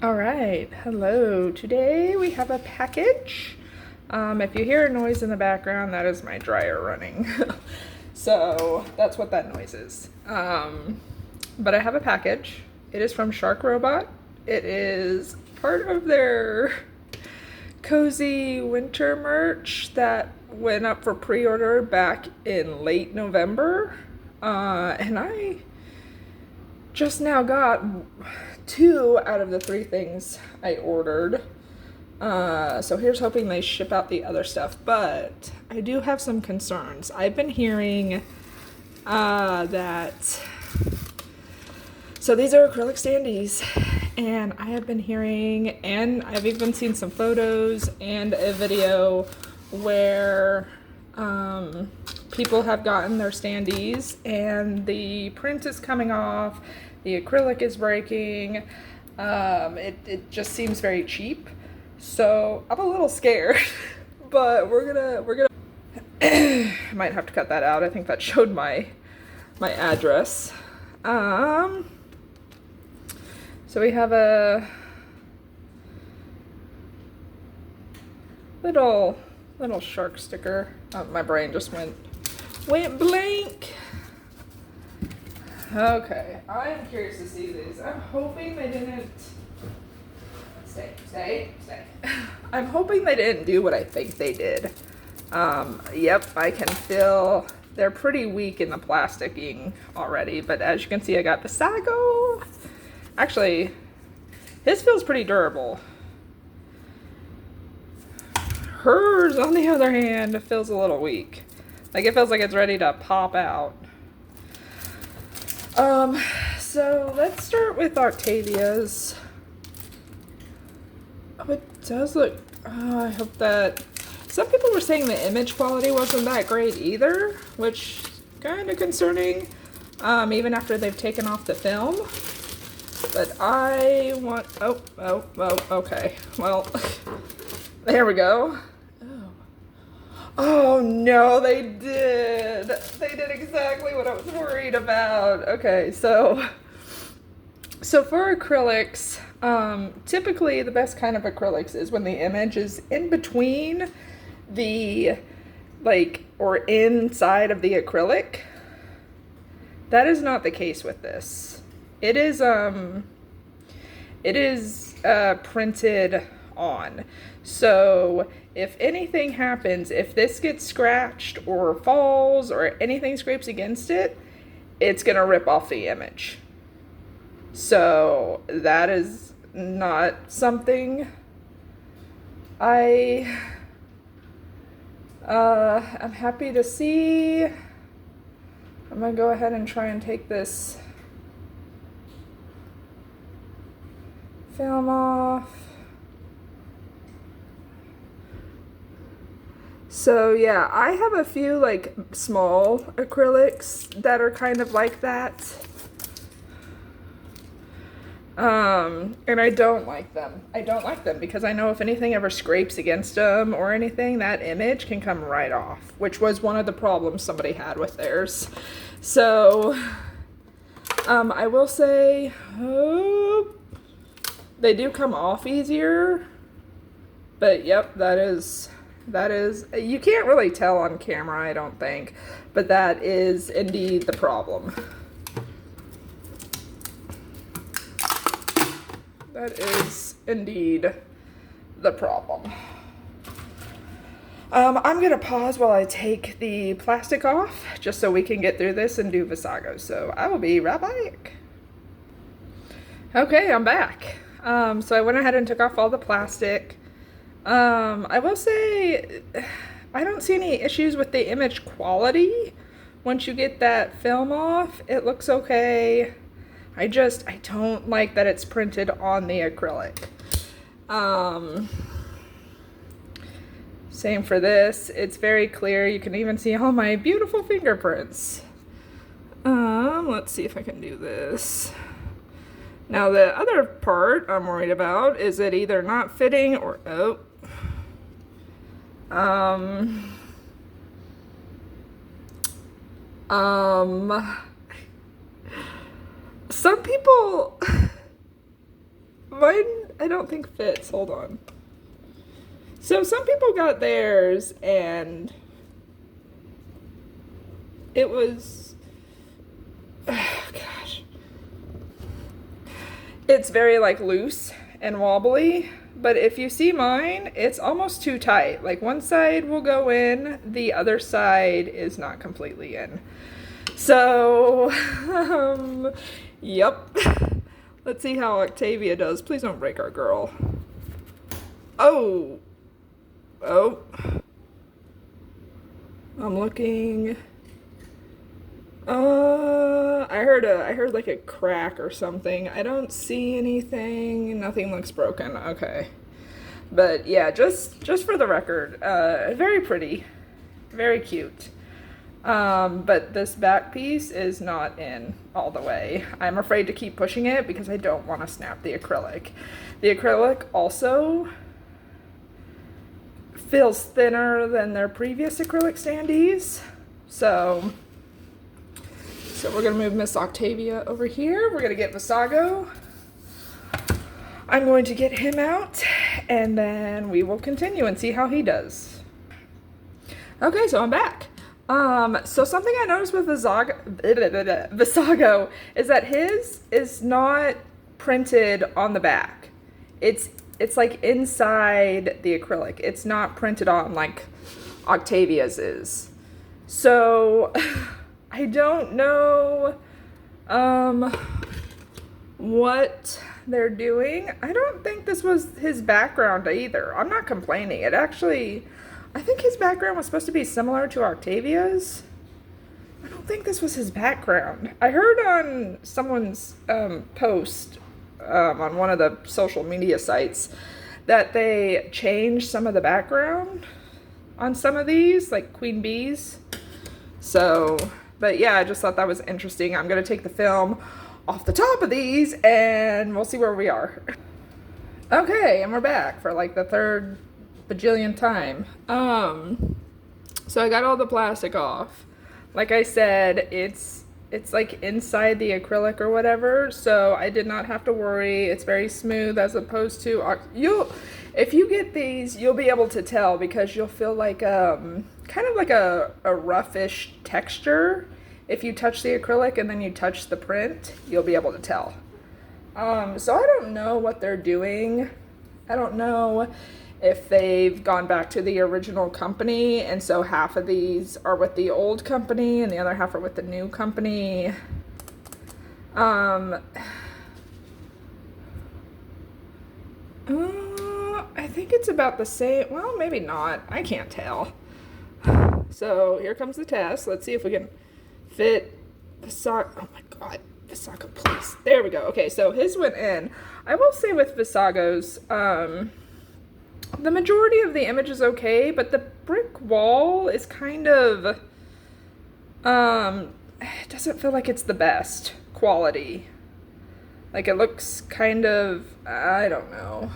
All right, hello. Today we have a package. If you hear a noise in the background, that is my dryer running. So that's what that noise is. But I have a package. It is from Shark Robot. It is part of their cozy winter merch that went up for pre-order back in late November. And I just now got 2 out of the 3 things I ordered. So here's hoping they ship out the other stuff. But I do have some concerns. I've been hearing that. So these are acrylic standees. And I have been hearing, and I've even seen some photos and a video where people have gotten their standees and the print is coming off, the acrylic is breaking. It just seems very cheap. So I'm a little scared, but we're gonna might have to cut that out. I think that showed my address. So we have a little shark sticker. My brain just went blank. Okay, I am curious to see these. I'm hoping they didn't stay. I'm hoping they didn't do what I think they did. Yep, I can feel they're pretty weak in the plasticing already, but as you can see, I got Vassago. Actually, his feels pretty durable. Hers, on the other hand, feels a little weak. Like, it feels like it's ready to pop out. So let's start with Octavia's. Oh, it does look, I hope that, some people were saying the image quality wasn't that great either, which is kind of concerning, even after they've taken off the film. But I want, okay. Well, there we go. Oh no, they did. They did exactly what I was worried about. Okay, so for acrylics, typically the best kind of acrylics is when the image is in between the, or inside of the acrylic. That is not the case with this. It is printed on. So if anything happens, if this gets scratched or falls or anything scrapes against it, it's gonna rip off the image. So that is not something I'm happy to see. I'm gonna go ahead and try and take this film off. So yeah, I have a few small acrylics that are kind of like that. And I don't like them. I don't like them because I know if anything ever scrapes against them or anything, that image can come right off, which was one of the problems somebody had with theirs. So, I will say, they do come off easier, but yep, that is, you can't really tell on camera, I don't think, but that is indeed the problem. That is indeed the problem. I'm gonna pause while I take the plastic off, just so we can get through this and do Vassago. So I will be right back. Okay, I'm back. So I went ahead and took off all the plastic. I will say, I don't see any issues with the image quality. Once you get that film off, it looks okay. I don't like that it's printed on the acrylic. Same for this. It's very clear. You can even see all my beautiful fingerprints. Let's see if I can do this. Now the other part I'm worried about is it either not fitting or, some people, mine I don't think fits. Hold on. So some people got theirs and it was, oh gosh. It's very like loose and wobbly, but if you see mine, it's almost too tight. Like one side will go in, the other side is not completely in. So, yep. Let's see how Octavia does. Please don't break our girl. Oh. Oh. I'm looking. I heard like a crack or something. I don't see anything. Nothing looks broken. Okay. But yeah, just for the record, very pretty. Very cute. But this back piece is not in all the way. I'm afraid to keep pushing it because I don't want to snap the acrylic. The acrylic also feels thinner than their previous acrylic standees. So we're gonna move Miss Octavia over here. We're gonna get Vassago. I'm going to get him out and then we will continue and see how he does. Okay, so I'm back. So something I noticed with Vassago is that his is not printed on the back. It's like inside the acrylic. It's not printed on like Octavia's is. So I don't know what they're doing. I don't think this was his background either. I'm not complaining. It actually, I think his background was supposed to be similar to Octavia's. I don't think this was his background. I heard on someone's post on one of the social media sites that they changed some of the background on some of these, like Queen Bees. So, but yeah, I just thought that was interesting. I'm going to take the film off the top of these and we'll see where we are. Okay, and we're back for like the third bajillion time. So I got all the plastic off. Like I said, it's like inside the acrylic or whatever, so I did not have to worry. It's very smooth as opposed to if you get these, you'll be able to tell because you'll feel like kind of like a roughish texture. If you touch the acrylic and then you touch the print, you'll be able to tell. So I don't know what they're doing. I don't know if they've gone back to the original company and so half of these are with the old company and the other half are with the new company. I think it's about the same. Well, maybe not. I can't tell. So here comes the test. Let's see if we can fit Vassago. Oh my god, Vassago, please. There we go. Okay, so his went in. I will say with Vassago's, the majority of the image is okay, but the brick wall is kind of, it doesn't feel like it's the best quality. Like it looks kind of, I don't know,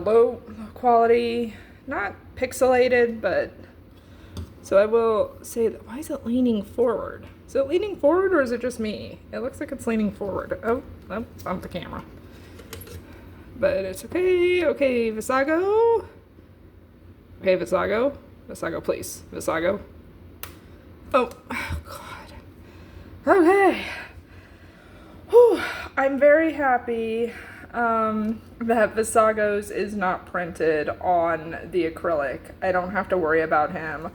low quality, not pixelated, but, so I will say that, why is it leaning forward? Is it leaning forward or is it just me? It looks like it's leaning forward. Oh, it's on the camera. But it's okay. Okay, Vassago. Okay, Vassago. Vassago, please. Vassago. Oh, God. Okay. Whew. I'm very happy that Vassago's is not printed on the acrylic. I don't have to worry about him.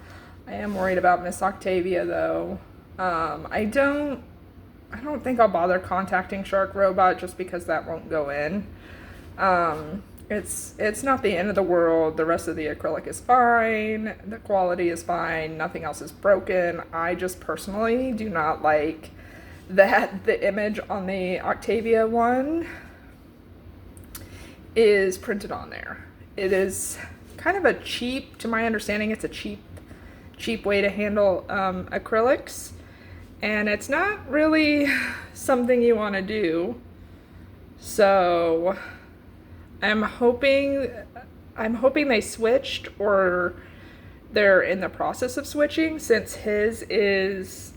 I am worried about Miss Octavia, though. I don't think I'll bother contacting Shark Robot just because that won't go in. It's not the end of the world. The rest of the acrylic is fine. The quality is fine. Nothing else is broken. I just personally do not like that the image on the Octavia one is printed on there. It is kind of a cheap, to my understanding, it's a cheap way to handle acrylics. And it's not really something you want to do. So I'm hoping they switched or they're in the process of switching since his is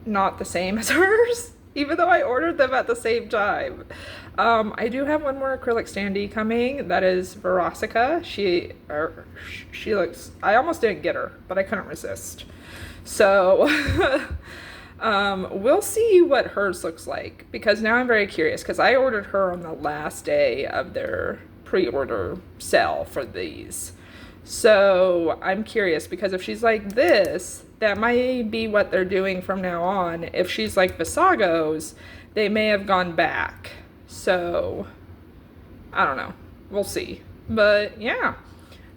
not the same as hers, even though I ordered them at the same time. I do have one more acrylic standee coming. That is Vassago. She looks, I almost didn't get her, but I couldn't resist. So we'll see what hers looks like, because now I'm very curious, because I ordered her on the last day of their pre-order sale for these. So I'm curious, because if she's like this, that might be what they're doing from now on. If she's like Vassago's, they may have gone back. So I don't know. We'll see. But yeah,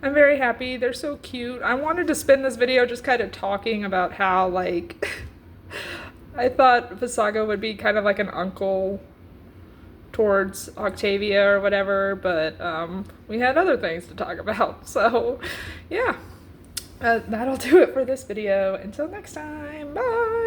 I'm very happy. They're so cute. I wanted to spend this video just kind of talking about how, like, I thought Vassago would be kind of like an uncle towards Octavia or whatever, but we had other things to talk about. So yeah, that'll do it for this video. Until next time, bye!